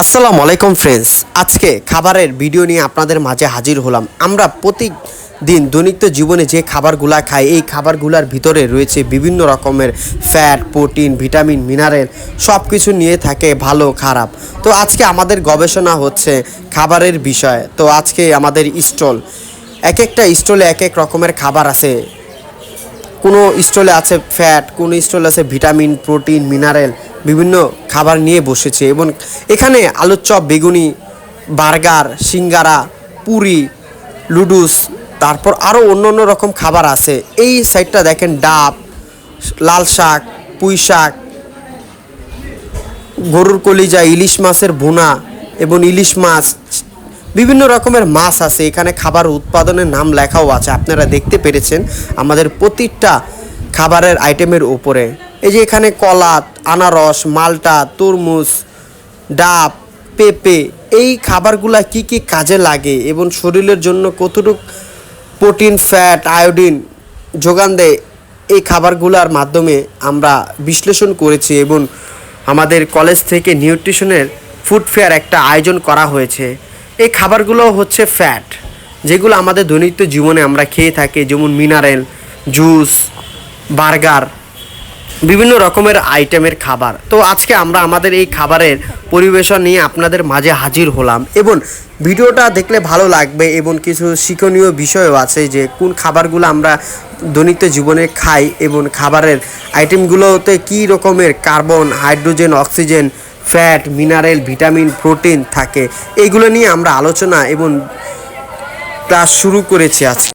আসসালামু আলাইকুম ফ্রেন্ডস, আজকে খাবারের ভিডিও নিয়ে আপনাদের মাঝে হাজির হলাম। আমরা প্রতিদিন দৈনিক জীবনে যে খাবারগুলা খাই, এই খাবারগুলার ভিতরে রয়েছে বিভিন্ন রকমের ফ্যাট, প্রোটিন, ভিটামিন, মিনারেল, সব কিছু নিয়ে থাকে ভালো খারাপ। তো আজকে আমাদের গবেষণা হচ্ছে খাবারের বিষয়। তো আজকে আমাদের স্টল, এক একটা স্টলে এক এক রকমের খাবার আছে। কোনো স্টলে আছে ফ্যাট, কোনো স্টলে আছে ভিটামিন, প্রোটিন, মিনারেল, বিভিন্ন খাবার নিয়ে বসেছে। এবং এখানে আলুর চপ, বেগুনি, বার্গার, সিঙ্গারা, পুরি, লুডুস, তারপর আরও অন্য অন্য রকম খাবার আছে। এই সাইডটা দেখেন ডাব, লাল শাক, পুঁই শাক, গরুর কলিজা, ইলিশ মাছের ভুনা এবং ইলিশ মাছ, বিভিন্ন রকমের মাছ আছে। এখানে খাবার উৎপাদনের নাম লেখাও আছে, আপনারা দেখতে পেরেছেন আমাদের প্রতিটা খাবারের আইটেমের উপরে। এই যে এখানে কলা, আনারস, মালটা, তরমুজ, ডাব, পেঁপে, এই খাবারগুলা কি কি কাজে লাগে এবং শরীরের জন্য কতটুকু প্রোটিন, ফ্যাট, আয়োডিন যোগান দেয়, এই খাবারগুলোর মাধ্যমে আমরা বিশ্লেষণ করেছি। এবং আমাদের কলেজ থেকে নিউট্রিশনের ফুড ফেয়ার একটা আয়োজন করা হয়েছে। এই খাবারগুলো হচ্ছে ফ্যাট, যেগুলো আমাদের দৈনিক জীবনে আমরা খেয়ে থাকি, যেমন মিনারেল, জুস, বার্গার, বিভিন্ন রকমের আইটেমের খাবার। তো আজকে আমরা আমাদের এই খাবারের পরিবেশন নিয়ে আপনাদের মাঝে হাজির হলাম। এবং ভিডিওটা দেখলে ভালো লাগবে এবং কিছু শিক্ষণীয় বিষয়ও আছে, যে কোন খাবারগুলো আমরা দৈনিক জীবনে খাই এবং খাবারের আইটেমগুলোতে কী রকমের carbon, hydrogen, oxygen, fat, mineral, vitamin, protein থাকে। এইগুলো নিয়ে আমরা আলোচনা এবং ক্লাস শুরু করেছি আজকে।